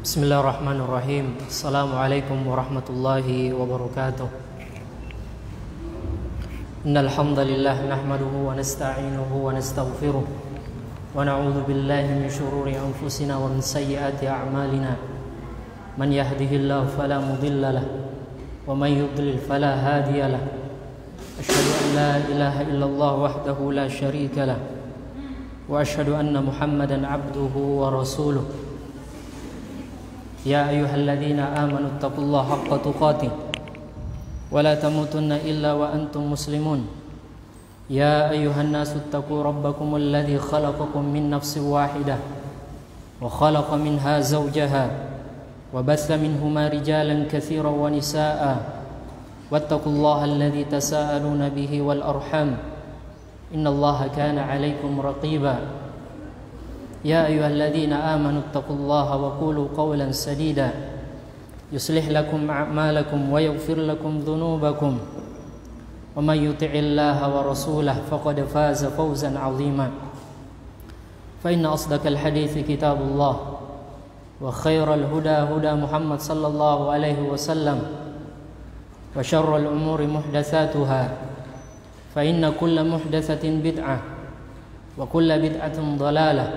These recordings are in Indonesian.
Bismillahirrahmanirrahim. Assalamualaikum warahmatullahi wabarakatuh. Innal hamdalillah nahmaduhu wa nasta'inuhu wa nastaghfiruh wa na'udzu billahi min shururi anfusina wa min sayyiati a'malina. Man yahdihillahu fala mudilla lahu wa man yudlil fala hadiya lahu. Asyhadu an la ilaha illallah wahdahu la syarika lahu wa asyhadu anna Muhammadan 'abduhu wa rasuluh. Ya ayyuhalladzina amanu taqullaha haqqa tuqatih wa la tamutunna illa wa antum muslimun. Ya ayyuhan nasu taqu rabbakumul ladzi khalaqakum min nafsin wahidah wa khalaqa minha zawjaha wa bassa minhuma rijalan katsiran wa nisaa'a wattaqullaha alladzi tasaaluna bihi wal arham innallaha kana 'alaikum raqiba. يا أيها الذين آمنوا اتقوا الله وقولوا قولا سديدا يصلح لكم أعمالكم ويغفر لكم ذنوبكم ومن يطع الله ورسوله فقد فاز فوزا عظيما فإن أصدق الحديث كتاب الله وخير الهدى هدى محمد صلى الله عليه وسلم وشر الأمور محدثاتها فإن كل محدثة بدعة وكل بدعة ضلالة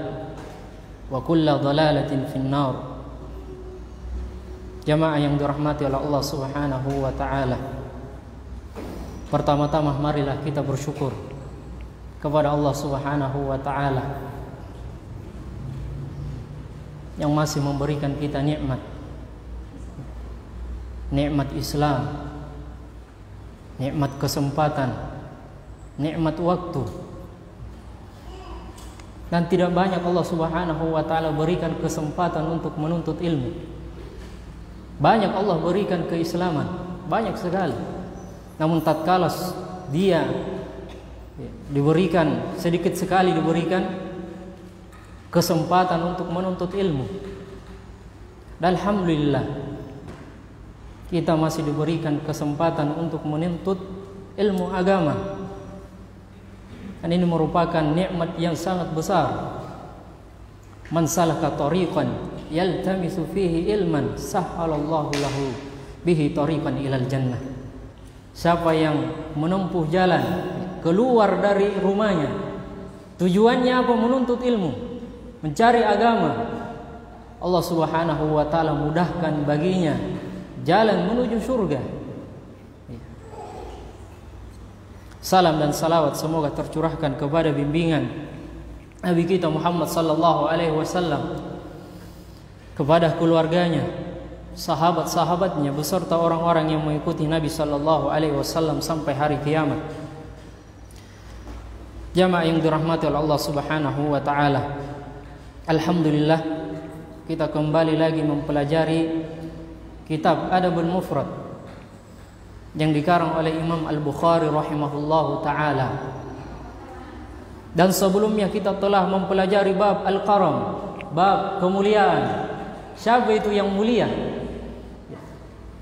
wa kullu dhalalatin finnar. Jamaah yang dirahmati oleh Allah Subhanahu wa taala. Pertama-tama marilah kita bersyukur kepada Allah Subhanahu wa taala yang masih memberikan kita nikmat Islam, nikmat kesempatan, nikmat waktu. Dan tidak banyak Allah Subhanahu wa taala berikan kesempatan untuk menuntut ilmu. Banyak Allah berikan keislaman, banyak sekali. Namun tatkala dia diberikan sedikit sekali diberikan kesempatan untuk menuntut ilmu. Dan alhamdulillah kita masih diberikan kesempatan untuk menuntut ilmu agama. Dan ini merupakan nikmat yang sangat besar. Man salaka tariqan yaltamisu fihi ilman sahhalallahu lahu bihi tariqan ilal jannah. Siapa yang menempuh jalan keluar dari rumahnya, tujuannya apa? Menuntut ilmu, mencari agama, Allah Subhanahu wa taala mudahkan baginya jalan menuju surga. Salam dan salawat semoga tercurahkan kepada bimbingan Nabi kita Muhammad sallallahu alaihi wasallam, kepada keluarganya, sahabat-sahabatnya beserta orang-orang yang mengikuti Nabi sallallahu alaihi wasallam sampai hari kiamat. Jamaah yang dirahmati oleh Allah Subhanahu wa taala. Alhamdulillah kita kembali lagi mempelajari kitab Adabul Mufrad yang dikarang oleh Imam Al-Bukhari rahimahullahu ta'ala. Dan sebelumnya kita telah mempelajari bab Al-Karam, bab kemuliaan. Siapa itu yang mulia?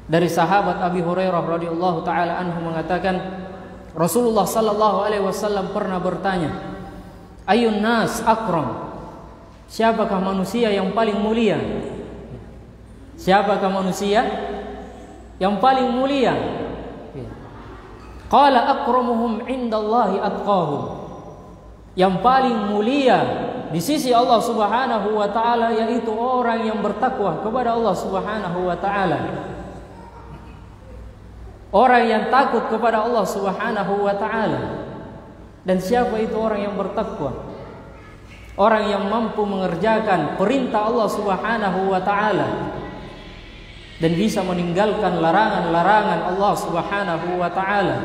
Dari sahabat Abi Hurairah radhiyallahu ta'ala anhu mengatakan, Rasulullah sallallahu alaihi wasallam pernah bertanya, Ayun nas akram? Siapakah manusia yang paling mulia? Siapakah manusia yang paling mulia? Qala akramuhum indallahi atqahum. Yang paling mulia di sisi Allah Subhanahu wa taala yaitu orang yang bertakwa kepada Allah Subhanahu wa taala. Orang yang takut kepada Allah Subhanahu wa taala. Dan siapa itu orang yang bertakwa? Orang yang mampu mengerjakan perintah Allah Subhanahu wa taala dan bisa meninggalkan larangan-larangan Allah Subhanahu wa taala.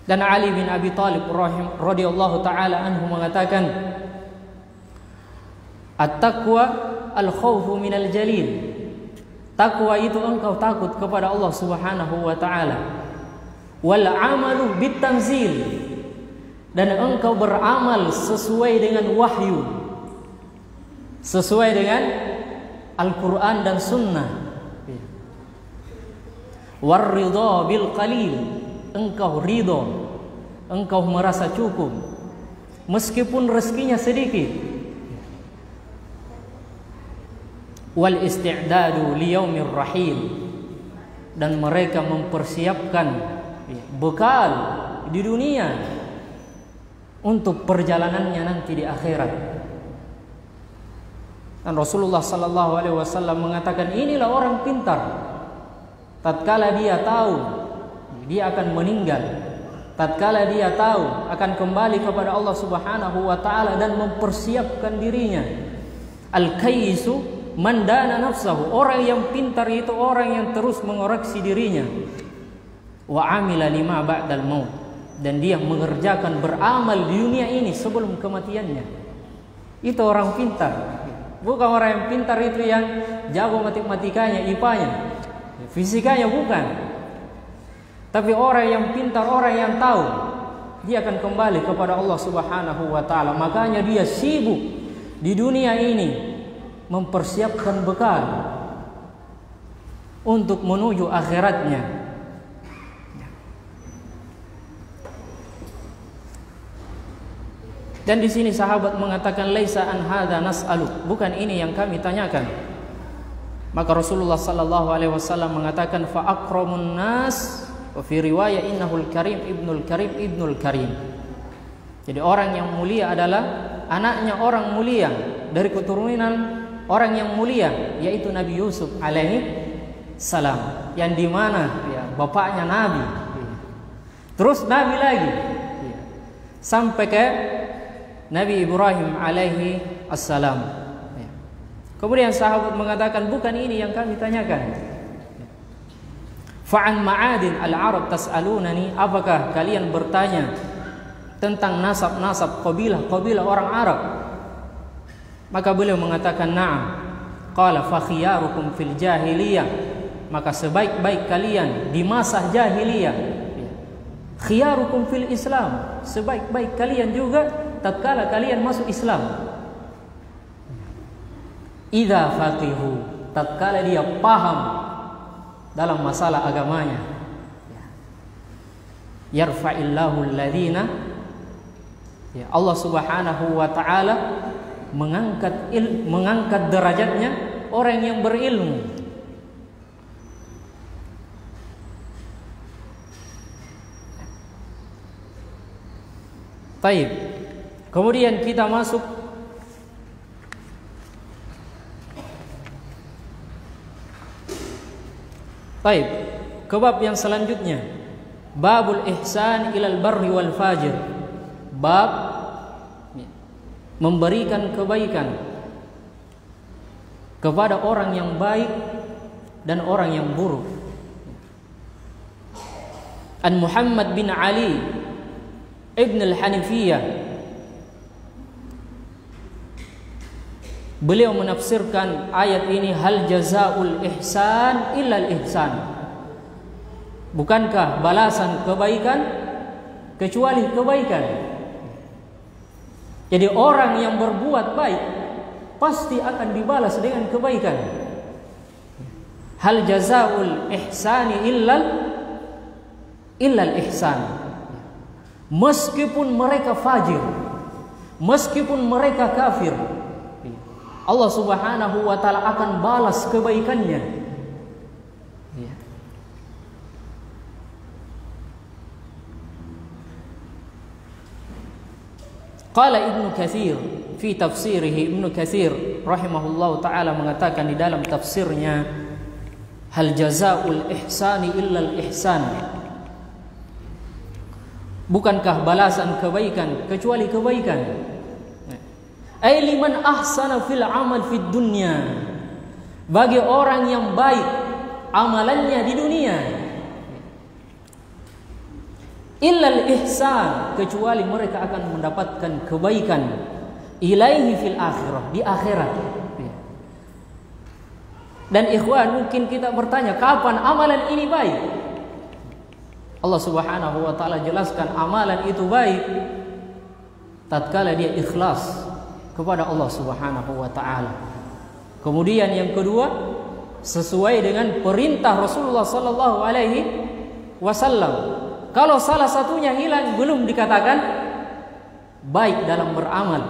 Dan Ali bin Abi Thalib radhiyallahu taala anhu mengatakan, At-taqwa al-khawfu minal jalil. Takwa itu engkau takut kepada Allah Subhanahu wa taala. Wal amalu bitanzil. Dan engkau beramal sesuai dengan wahyu, sesuai dengan Al-Quran dan Sunnah. Warridha bil qalil, engkau ridho engkau merasa cukup meskipun rezekinya sedikit. Wal isti'dadu liyaumir rahil, dan mereka mempersiapkan bekal di dunia untuk perjalanannya nanti di akhirat. Dan Rasulullah sallallahu alaihi wasallam mengatakan, inilah orang pintar. Tatkala dia tahu dia akan meninggal, tatkala dia tahu akan kembali kepada Allah Subhanahu wa taala dan mempersiapkan dirinya. Al-kayyisu man dana nafsahu, orang yang pintar itu orang yang terus mengoreksi dirinya. Wa amila lima ba'dal maut, dan dia mengerjakan beramal di dunia ini sebelum kematiannya. Itu orang pintar. Bukan orang yang pintar itu yang jago matematikanya, IPA-nya, fisikanya, bukan. Tapi orang yang pintar, orang yang tahu dia akan kembali kepada Allah Subhanahu wa taala. Makanya dia sibuk di dunia ini mempersiapkan bekal untuk menuju akhiratnya. Dan di sini sahabat mengatakan, laisa an hadza nas'alu, bukan ini yang kami tanyakan. Maka Rasulullah sallallahu alaihi wasallam mengatakan, fa akramun nas, wa fi riwayah innahul karim ibnul karim ibnul karim. Jadi orang yang mulia adalah anaknya orang mulia, dari keturunan orang yang mulia, yaitu Nabi Yusuf alaihi salam, yang dimana bapaknya Nabi, terus Nabi lagi, sampai ke Nabi Ibrahim alaihi assalam. Kemudian sahabat mengatakan, bukan ini yang kami tanyakan. Fa'an ma'adin al-Arab tas'alunani, apakah kalian bertanya tentang nasab-nasab kabilah orang Arab? Maka beliau mengatakan, na'am. Qala fa khiyarukum fil jahiliyah, maka sebaik-baik kalian di masa jahiliyah. Khiyarukum fil Islam, sebaik-baik kalian juga tatkala kalian masuk Islam. Idza faqihu, tatkala dia paham dalam masalah agamanya. Yarfa'illahu alladhina, Allah Subhanahu wa taala mengangkat derajatnya orang yang berilmu. Baik. Kemudian kita masuk ke bab yang selanjutnya, babul ihsan ilal barri wal fajir, bab memberikan kebaikan kepada orang yang baik dan orang yang buruk. An Muhammad bin Ali ibn al-Hanifiyah, beliau menafsirkan ayat ini, hal jazaul ihsan illal ihsan, bukankah balasan kebaikan kecuali kebaikan. Jadi orang yang berbuat baik pasti akan dibalas dengan kebaikan. Hal jazaul ihsani illal ihsan, meskipun mereka fajir, meskipun mereka kafir, Allah Subhanahu wa taala akan balas kebaikannya. Qala Ibnu Katsir fi tafsirihi, Ibnu Katsir rahimahullahu taala mengatakan di dalam tafsirnya, hal jazaul ihsani illal ihsan, bukankah balasan kebaikan kecuali kebaikan. Ai liman ahsana fil amal fid dunya, bagi orang yang baik amalannya di dunia. Illal ihsan, kecuali mereka akan mendapatkan kebaikan ilaihi fil akhirah, di akhirat. Dan ikhwan, mungkin kita bertanya, kapan amalan ini baik? Allah Subhanahu wa taala jelaskan amalan itu baik tatkala dia ikhlas kepada Allah Subhanahu wa taala. Kemudian yang kedua, sesuai dengan perintah Rasulullah sallallahu alaihi wasallam. Kalau salah satunya hilang, belum dikatakan baik dalam beramal.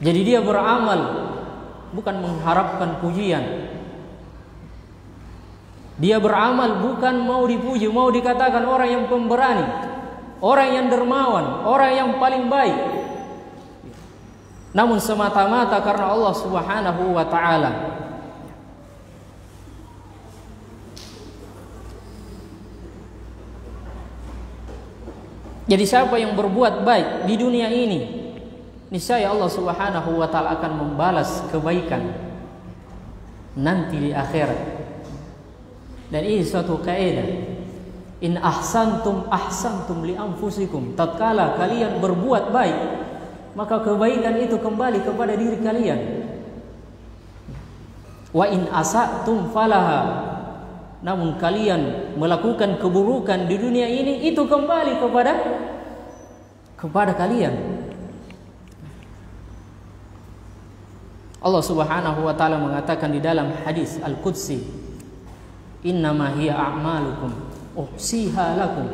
Jadi dia beramal bukan mengharapkan pujian. Dia beramal bukan mau dipuji, mau dikatakan orang yang pemberani, orang yang dermawan, orang yang paling baik. Namun semata-mata karena Allah Subhanahu wa ta'ala. Jadi siapa yang berbuat baik di dunia ini, niscaya Allah Subhanahu wa ta'ala akan membalas kebaikan nanti di akhirat. Dan ini suatu kaidah. In ahsantum ahsantum li anfusikum. Tatkala kalian berbuat baik, maka kebaikan itu kembali kepada diri kalian. Wa in asatum falaha. Namun kalian melakukan keburukan di dunia ini, itu kembali kepada kalian. Allah Subhanahu wa ta'ala mengatakan di dalam hadis Al-Qudsi, innama hiya a'malukum uhsiha lakum.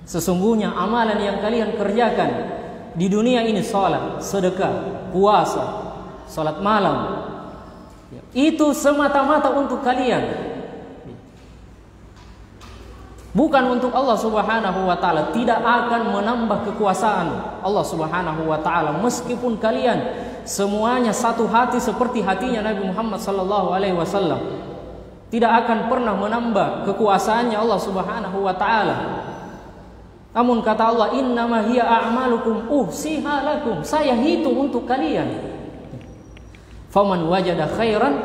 Sesungguhnya amalan yang kalian kerjakan di dunia ini, salat, sedekah, puasa, salat malam, itu semata-mata untuk kalian, bukan untuk Allah Subhanahu wa ta'ala. Tidak akan menambah kekuasaan Allah Subhanahu wa ta'ala meskipun kalian semuanya satu hati seperti hatinya Nabi Muhammad sallallahu alaihi wasallam. Tidak akan pernah menambah kekuasaannya Allah Subhanahu wa ta'ala. Namun kata Allah, innama hiya a'malukum uhsiha lakum. Saya hitung untuk kalian. Faman wajada khairan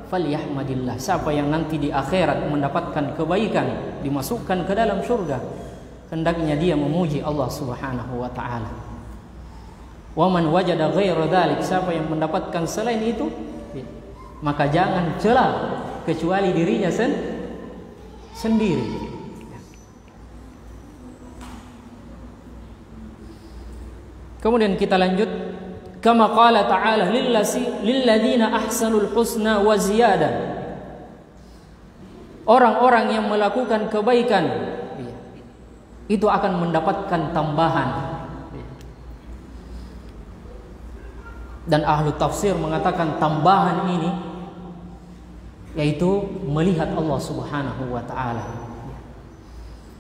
falyahmadillah. Siapa yang nanti di akhirat mendapatkan kebaikan, dimasukkan ke dalam surga, hendaknya dia memuji Allah Subhanahu wa ta'ala. Waman wajada ghaira dzalik. Siapa yang mendapatkan selain itu, maka jangan cela kecuali dirinya sendiri. Kemudian kita lanjut, kama qala ta'ala lilladzina ahsanul husna wa ziyadah. Orang-orang yang melakukan kebaikan itu akan mendapatkan tambahan. Dan ahlu tafsir mengatakan tambahan ini yaitu melihat Allah Subhanahu wa ta'ala.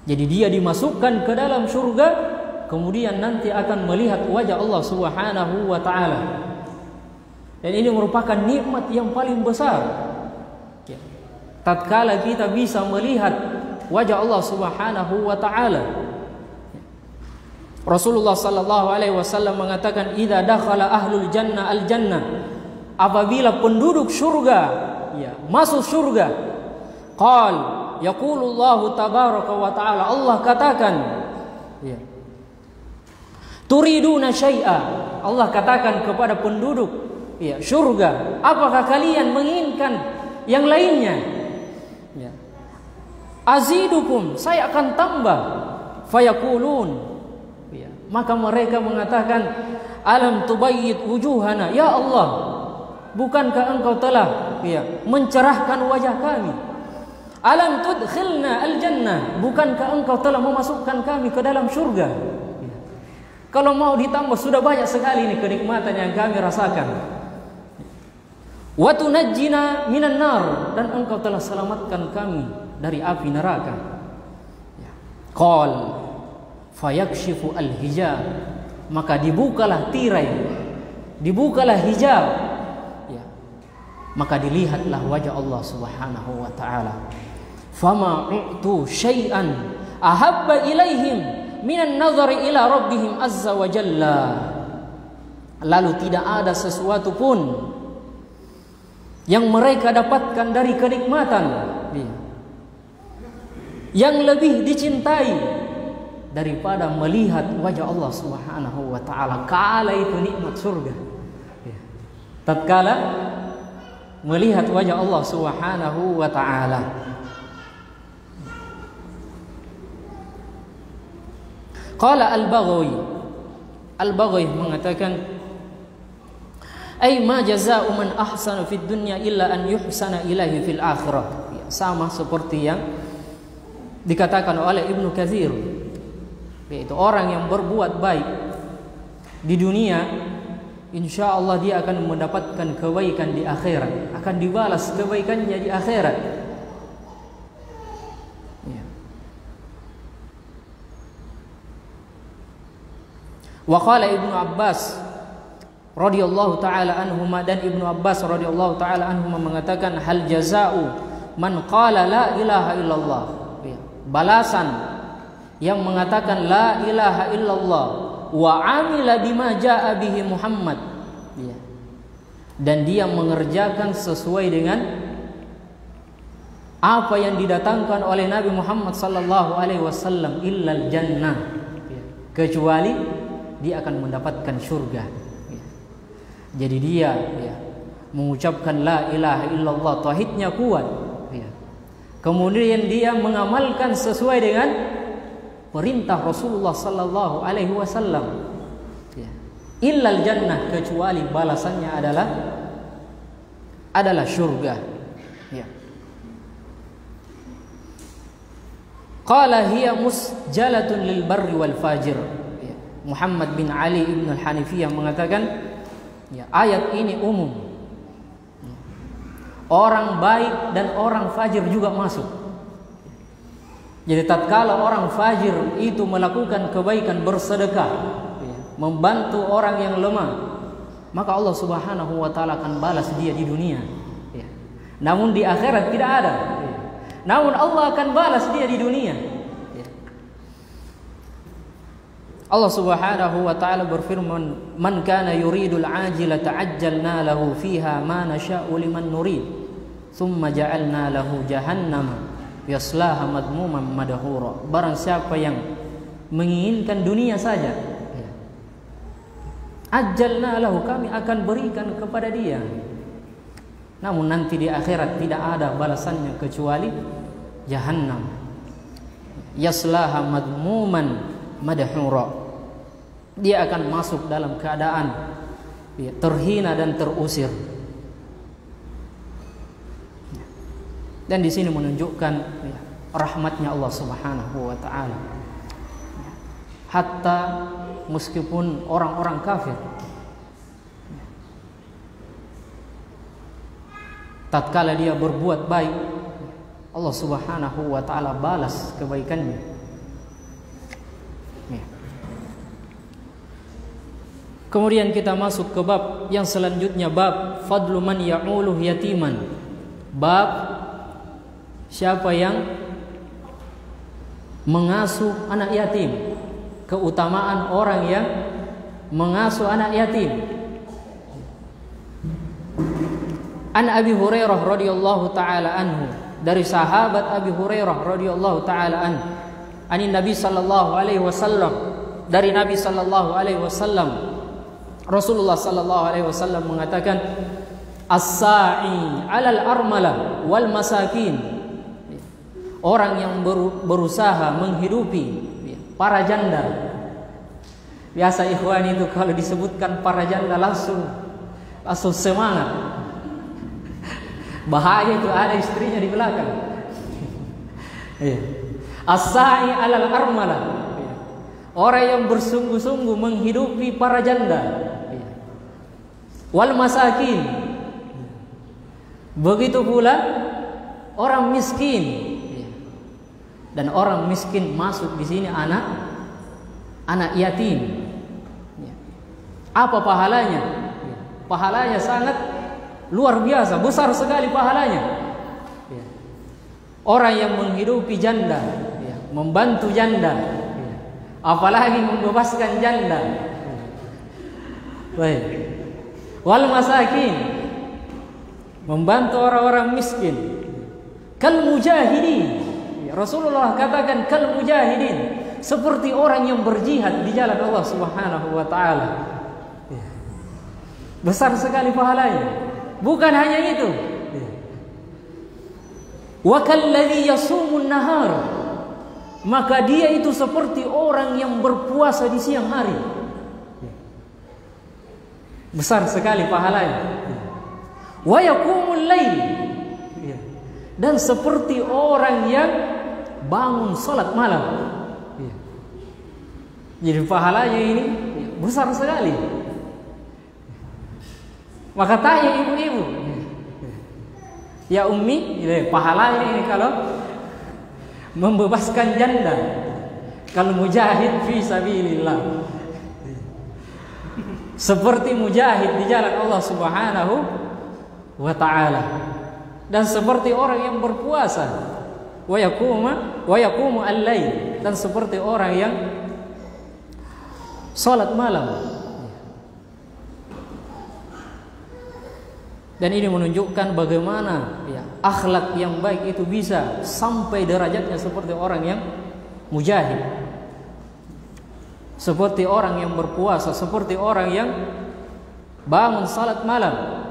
Jadi dia dimasukkan ke dalam surga, kemudian nanti akan melihat wajah Allah Subhanahu wa ta'ala. Dan ini merupakan nikmat yang paling besar. Tatkala kita bisa melihat wajah Allah Subhanahu wa ta'ala. Rasulullah sallallahu alaihi wasallam mengatakan, idza dakhala ahlul jannah al jannah. Apabila penduduk surga masuk surga, qal yaqulullahu tabaraka wa ta'ala, Allah katakan, turiduna syai'a. Allah katakan kepada penduduk surga, apakah kalian menginginkan yang lainnya? Azidukum, saya akan tambah. Fayaqulun, maka mereka mengatakan, alam tubayyid wujuhana, ya Allah, bukankah engkau telah mencerahkan wajah kami? Alam tudkhilna al-jannah, bukankah engkau telah memasukkan kami ke dalam surga? Kalau mau ditambah, sudah banyak sekali ini kenikmatan yang kami rasakan. Wa tunajjina minan nar, dan engkau telah selamatkan kami dari api neraka. Qal fayakshifu al-hijab, maka dibukalah tirai, dibukalah hijab, maka dilihatlah wajah Allah Subhanahu wa ta'ala. Fama u'tu syai'an ahabba ilaihim minan nazari ila rabbihim azza wa jalla. Lalu tidak ada sesuatu pun yang mereka dapatkan dari kenikmatan yang lebih dicintai daripada melihat wajah Allah Subhanahu wa ta'ala. Kala itu nikmat surga. Tatkala melihat wajah Allah Subhanahu wa ta'ala. Qala Al-Baghawi mengatakan, ay ma jazaa'u man ahsana fid dunya illa an yuhsana ilaihi fil akhirah. Sama seperti yang dikatakan oleh Ibnu Katsir, yaitu orang yang berbuat baik di dunia, insya Allah dia akan mendapatkan kebaikan di akhirat, akan dibalas kebaikannya di akhirat. Wa qala Ibnu Abbas radhiyallahu taala anhuma, dan Ibnu Abbas radhiyallahu taala anhuma mengatakan, hal jazaa'u man qala la ilaha illallah. Balasan yang mengatakan la ilaha illallah wa amila bima jaa bihi Muhammad, dan dia mengerjakan sesuai dengan apa yang didatangkan oleh Nabi Muhammad sallallahu alaihi wasallam, illal jannah, kecuali dia akan mendapatkan surga. Jadi dia mengucapkan la ilaha illallah, tauhidnya kuat, kemudian dia mengamalkan sesuai dengan perintah Rasulullah sallallahu alaihi wasallam, illal jannah, kecuali balasannya adalah surga. Qala hiya musjalatun lil barri wal fajir. Muhammad bin Ali ibn al-Hanifiyah mengatakan, ayat ini umum, orang baik dan orang fajir juga masuk. Jadi tatkala orang fajir itu melakukan kebaikan, bersedekah, membantu orang yang lemah, maka Allah Subhanahu wa taala akan balas dia di dunia. Namun di akhirat tidak ada. Namun Allah akan balas dia di dunia. Allah Subhanahu wa taala berfirman, "Man kana yuridul ajila ta'ajjalna lahu fiha ma nasha'u liman nurid, thumma ja'alna lahu jahannama yaslaha madmuman madhura." Barang siapa yang menginginkan dunia saja, ajjalna lahu, kami akan berikan kepada dia. Namun nanti di akhirat tidak ada balasannya kecuali jahannam. Yaslaha madmuman madhura. Dia akan masuk dalam keadaan terhina dan terusir. Dan di sini menunjukkan rahmatnya Allah Subhanahu wa taala. Hatta meskipun orang-orang kafir, tatkala dia berbuat baik, Allah Subhanahu wa taala balas kebaikannya. Kemudian kita masuk ke bab yang selanjutnya, bab fadlu man ya'uluh yatiman. Bab siapa yang mengasuh anak yatim, keutamaan orang yang mengasuh anak yatim. An Abi Hurairah radhiyallahu taala anhu, dari sahabat Abi Hurairah radhiyallahu taala anhu, anin Nabi sallallahu alaihi wasallam, dari Nabi sallallahu alaihi wasallam, Rasulullah sallallahu alaihi wasallam mengatakan, as-sa'i 'alal armala wal masakin. Orang yang berusaha menghidupi para janda. Biasa ikhwan itu kalau disebutkan para janda langsung semangat. Bahaya itu ada istrinya di belakang. As-sa'i 'alal armala. Orang yang bersungguh-sungguh menghidupi para janda. Wal masakin. Begitu pula orang miskin. Dan orang miskin masuk di sini anak yatim. Apa pahalanya? Pahalanya sangat luar biasa, besar sekali pahalanya. Orang yang menghidupi janda, membantu janda, apalagi membebaskan janda. Baik. Wal masakin, membantu orang-orang miskin. Kal mujahidin, Rasulullah katakan kal mujahidin, seperti orang yang berjihad di jalan Allah Subhanahu wa taala. Besar sekali pahalanya. Bukan hanya itu. Wa kalladzi yasumun nahar, maka dia itu seperti orang yang berpuasa di siang hari. Besar sekali pahalanya. Wa yaqumul lail, dan seperti orang yang bangun salat malam. Ya. Jadi pahalanya ini besar sekali. Maka tanya ibu-ibu, ya Ummi, pahalanya ini kalau membebaskan janda, kalau mujahid fi sabilillah, seperti mujahid di jalan Allah Subhanahu wa ta'ala, dan seperti orang yang berpuasa, wa yaqumu al-lail, dan seperti orang yang salat malam. Dan ini menunjukkan bagaimana ya, akhlak yang baik itu bisa sampai derajatnya seperti orang yang mujahid, seperti orang yang berpuasa, seperti orang yang bangun salat malam.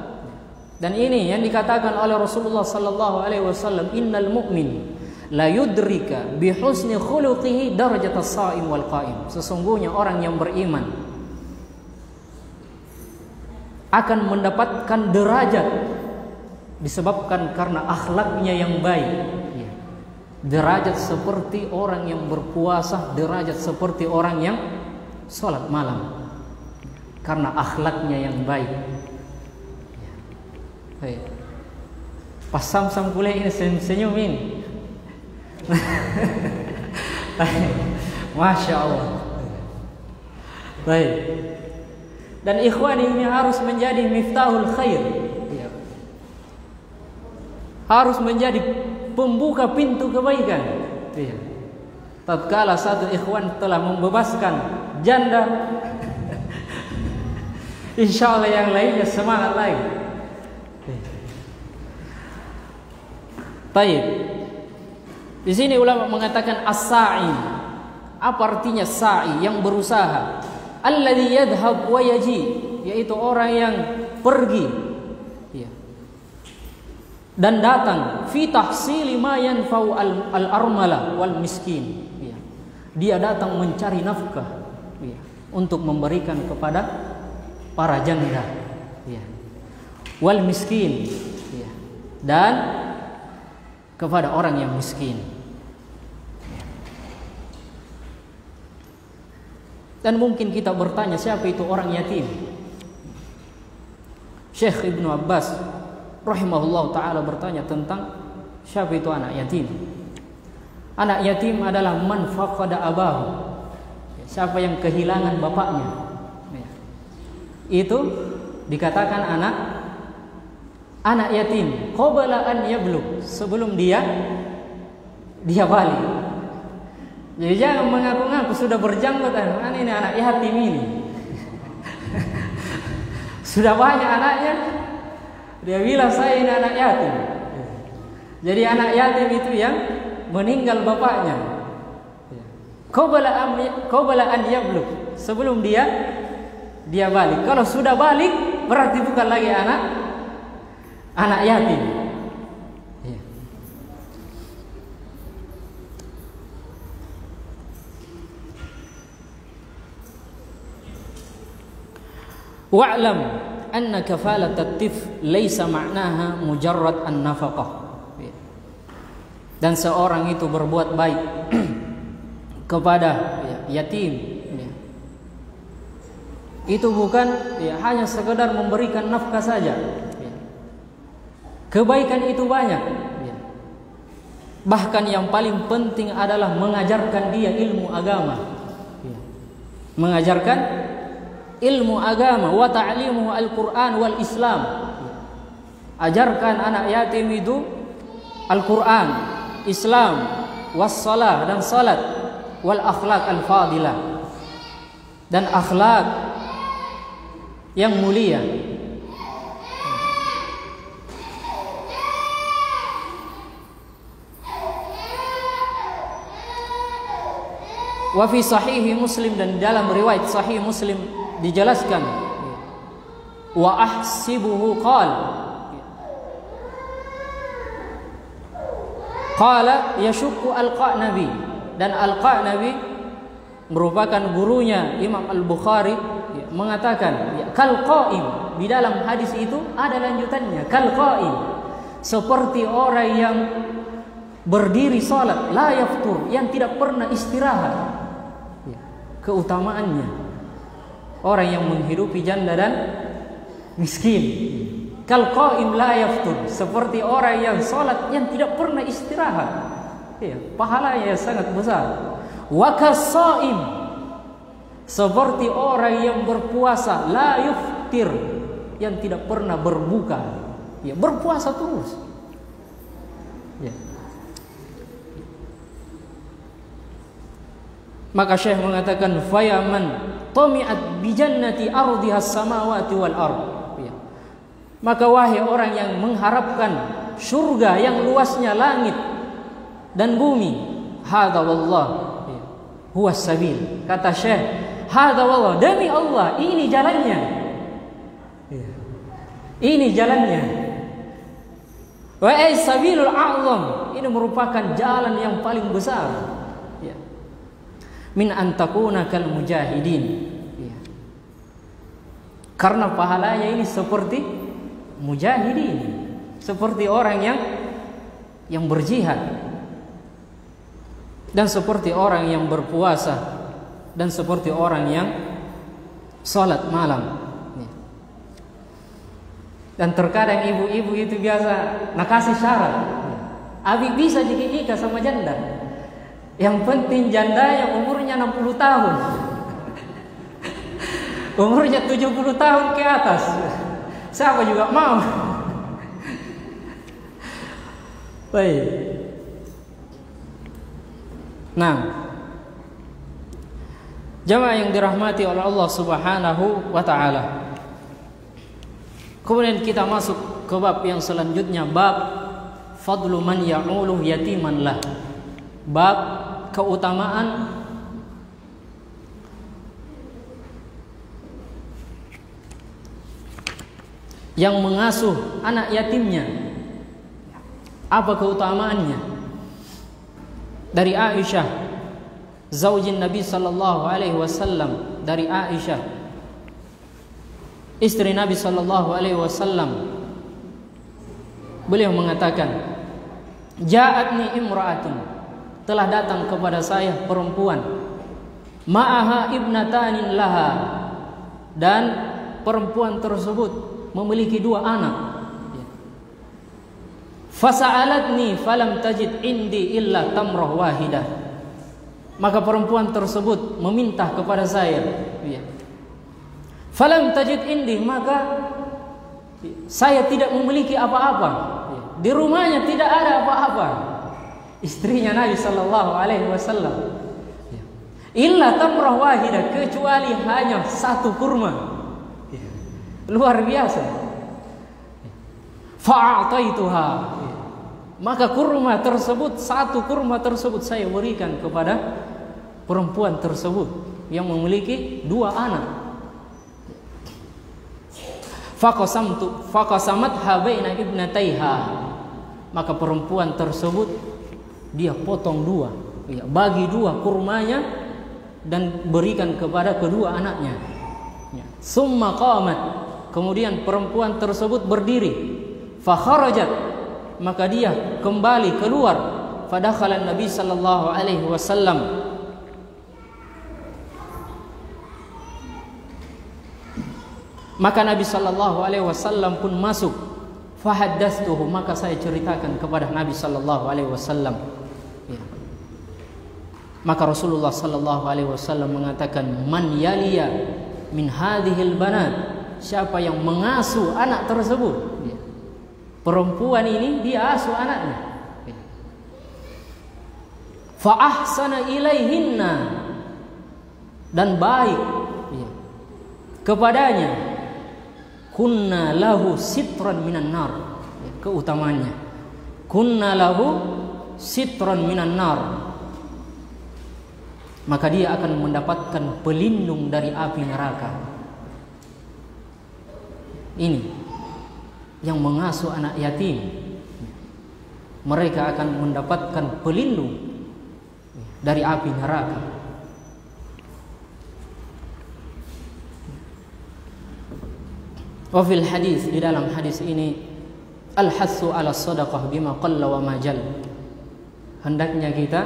Dan ini yang dikatakan oleh Rasulullah sallallahu alaihi wasallam, innal mu'min la yudrika bi husni khuluqihi darajat as-shaim wal qaim. Sesungguhnya orang yang beriman akan mendapatkan derajat disebabkan karena akhlaknya yang baik. Derajat seperti orang yang berpuasa, derajat seperti orang yang sholat malam, karena akhlaknya yang baik. Pas Samsam kuliah ini senyum ini. Masya Allah. Baik. Dan ikhwan ini harus menjadi miftahul khair, harus menjadi pembuka pintu kebaikan. Tatkala satu ikhwan telah membebaskan janda, insya Allah yang lainnya semangat lagi. Baik. Di sini ulama mengatakan as-sa'i. Apa artinya sa'i? Yang berusaha. Alladhi yadhhab wa yaji, yaitu orang yang pergi dan datang, fi tahsili ma yanfa'u al-armala wal miskin. Dia datang mencari nafkah untuk memberikan kepada para janda, wal miskin, dan kepada orang yang miskin. Dan mungkin kita bertanya, siapa itu orang yatim? Syekh Ibnu Abbas rahimahullah ta'ala bertanya tentang siapa itu anak yatim. Anak yatim adalah man faqada abahu, siapa yang kehilangan bapaknya. Itu dikatakan anak yatim qabla an yablugh, sebelum dia balik. Jadi jangan mengaku-ngaku sudah berjanggut, ini anak yatim ini. Sudah banyak anaknya, dia bilang saya ini anak yatim. Jadi anak yatim itu yang meninggal bapaknya. Qabla an yablugh, sebelum dia balik. Kalau sudah balik berarti bukan lagi anak yatim. Wa'lam anna kafalat at-tifl laysa ma'naha mujarrad an-nafaqah. Dan seorang itu berbuat baik kepada yatim, itu bukan hanya sekedar memberikan nafkah saja. Kebaikan itu banyak. Bahkan yang paling penting adalah mengajarkan dia ilmu agama. Mengajarkan ilmu agama, wa ta'limuhu al-Quran wal Islam. Ajarkan anak yatim itu Al-Quran, Islam, was-salah, dan salat, wal akhlaq al-fadilah, dan akhlak yang mulia. Wa fi sahih Muslim, dan dalam riwayat sahih Muslim dijelaskan, wa ahsibuhu qala yashukku al-Qanabi, dan al-Qanabi merupakan gurunya Imam Al-Bukhari, mengatakan kal qaim, di dalam hadis itu ada lanjutannya, kal qaim, seperti orang yang berdiri salat, la yaftur, yang tidak pernah istirahat. Ya, keutamaannya orang yang menghidupi janda dan miskin. Kal qaim la yaftur, seperti orang yang salat yang tidak pernah istirahat. Ya, pahalanya sangat besar. Wa kasaim, seperti orang yang berpuasa, la yuftir, yang tidak pernah berbuka. Ya, berpuasa terus. Ya. Maka Syekh mengatakan fayaman tami'at bi jannati ardiha as-samawati wal ard. Ya. Maka wahai orang yang mengharapkan surga yang luasnya langit dan bumi, hadza wallah huwa sabil. Kata Syekh, hadza wallah, demi Allah ini jalannya. Ya. Ini jalannya. Wa as-sabilul a'zam, ini merupakan jalan yang paling besar. Min antakuna kal mujahidin, ya. Karena pahalanya ini seperti mujahidin, seperti orang yang berjihad, dan seperti orang yang berpuasa, dan seperti orang yang sholat malam, ya. Dan terkadang ibu-ibu itu biasa nak kasih syarat, abi bisa nikah sama janda, yang penting janda yang umurnya 60 tahun, umurnya 70 tahun ke atas, siapa juga mau. Baik. Nah, jamaah yang dirahmati oleh Allah Subhanahu wa ta'ala, kemudian kita masuk ke bab yang selanjutnya, bab fadlu man ya'uluh yatiman lah. Bab keutamaan yang mengasuh anak yatimnya. Apa keutamaannya? Dari Aisyah, zaujin Nabi sallallahu alaihi wasallam, dari Aisyah, istri Nabi sallallahu alaihi wasallam, beliau mengatakan, ja'atni imra'atun, telah datang kepada saya perempuan, ma'aha ibnatanin laha, dan perempuan tersebut memiliki 2 anak. Fasa'alatni falam tajid indi illa tamrah wahidah, maka perempuan tersebut meminta kepada saya, falam tajid indi, maka saya tidak memiliki apa-apa, di rumahnya tidak ada apa-apa. Istrinya Nabi sallallahu alaihi wasallam, illa tamrah wahidah, kecuali hanya 1 kurma. Luar biasa. Fa'ataituha, maka kurma tersebut, 1 kurma tersebut saya berikan kepada perempuan tersebut yang memiliki 2 anak. Faqasamatha baina ibnataiha, maka perempuan tersebut dia potong 2, bagi 2 kurmanya dan berikan kepada kedua anaknya. Summa qamat, kemudian perempuan tersebut berdiri, fa kharajat, maka dia kembali keluar, fadakhala Nabi sallallahu alaihi wasallam, maka Nabi sallallahu alaihi wasallam pun masuk. Fahaddatstuhu, maka saya ceritakan kepada Nabi sallallahu alaihi wasallam. Ya. Maka Rasulullah sallallahu alaihi wasallam mengatakan, man yaliya min hadhil banat, siapa yang mengasuh anak tersebut, ya. Perempuan ini dia asuh anaknya, ya. Fa ahsana ilaihinna, dan baik, ya, kepadanya, kunna lahu sitran minan nar, ya, keutamaannya, kunna lahu sitran minan nar, maka dia akan mendapatkan pelindung dari api neraka. Ini yang mengasuh anak yatim, mereka akan mendapatkan pelindung dari api neraka. Wa fil hadis, di dalam hadis ini, al-hassu ala sadaqah bima qalla wa ma jal, hendaknya kita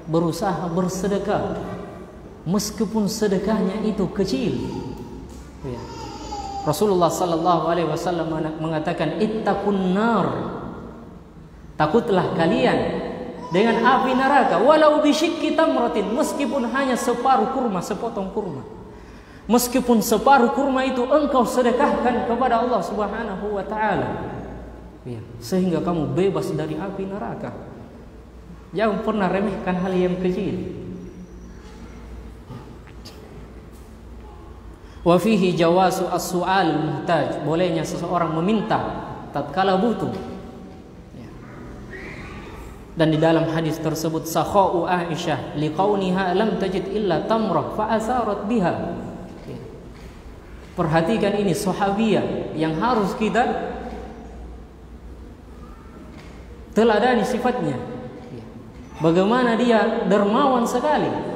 berusaha bersedekah meskipun sedekahnya itu kecil. Ya. Rasulullah sallallahu alaihi wasallam mengatakan, ittaqun nar, takutlah kalian dengan api neraka, walau bisyikki tamratin, meskipun hanya separuh kurma, sepotong kurma. Meskipun separuh kurma itu engkau sedekahkan kepada Allah Subhanahu wa taala, ya, sehingga kamu bebas dari api neraka. Jangan pernah remehkan hal yang kecil. Wa fihi jawazu as-su'al muhtaj, bolehnya seseorang meminta tatkala butuh. Ya. Dan di dalam hadis tersebut, sakha'u Aisyah liqauniha lam tajid illa tamrah fa asarat biha. Ya. Perhatikan ini sahabiyah yang harus kita teladani sifatnya. Ya. Bagaimana dia dermawan sekali.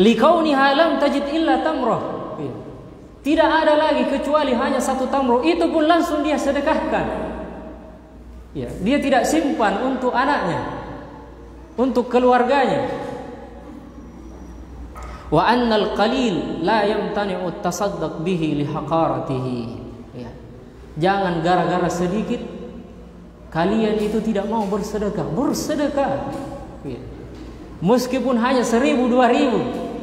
Liqauniha lam tajid illa tamrah. Tidak ada lagi kecuali hanya satu tamrah, itu pun langsung dia sedekahkan. Ya, dia tidak simpan untuk anaknya, untuk keluarganya. Wa annal qalil la yamtani'u at-tasaddaq bihi li haqaratihi. Ya. Jangan gara-gara sedikit kalian itu tidak mau bersedekah. Bersedekah. Ya. Meskipun hanya 1.000, 2.000.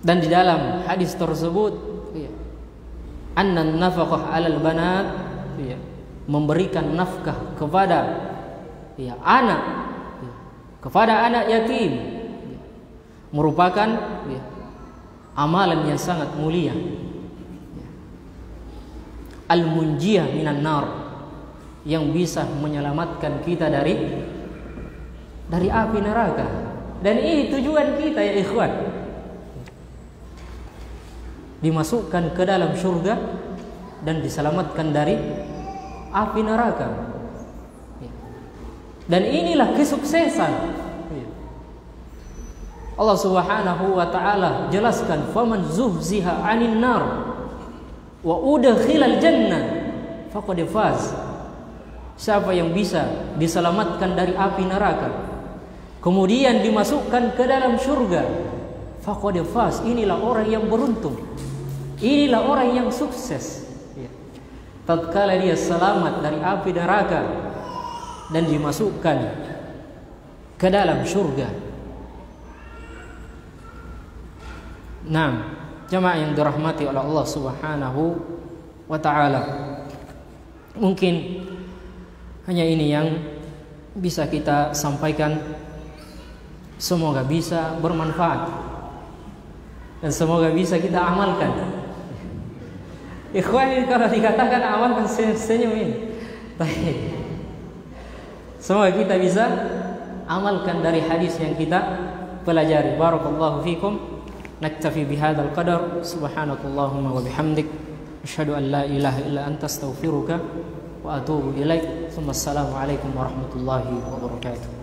Dan di dalam hadis tersebut, ya, annan nafaqah 'alal banat, ya, memberikan nafkah kepada, ya, anak, ya, kepada anak yatim, ya, merupakan, ya, amalan yang sangat mulia. Ya. Al-munjiyah minan nar, yang bisa menyelamatkan kita dari api neraka. Dan ini tujuan kita, ya ikhwan. Dimasukkan ke dalam surga dan diselamatkan dari api neraka. Dan inilah kesuksesan. Allah Subhanahu wa taala jelaskan, faman zuhziha 'anil nar wa udkhilal jannah faqad faz. Siapa yang bisa diselamatkan dari api neraka kemudian dimasukkan ke dalam surga, faqad faz, inilah orang yang beruntung. Inilah orang yang sukses. Ya. Tatkala dia selamat dari api neraka dan dimasukkan ke dalam surga. Nah, jemaah yang dirahmati oleh Allah Subhanahu wa taala, mungkin hanya ini yang bisa kita sampaikan. Semoga bisa bermanfaat dan semoga bisa kita amalkan. Ikhwan, kalau dikatakan amalkan senyum ini. Baik. Semoga kita bisa amalkan dari hadis yang kita pelajari. Barakallahu fikum. Naktafi bihadzal qadar. Subhanakallahumma wa bihamdik, asyhadu an la ilaha illa anta, astaghfiruka wa atubu ilaik. Assalamualaikum warahmatullahi wabarakatuh.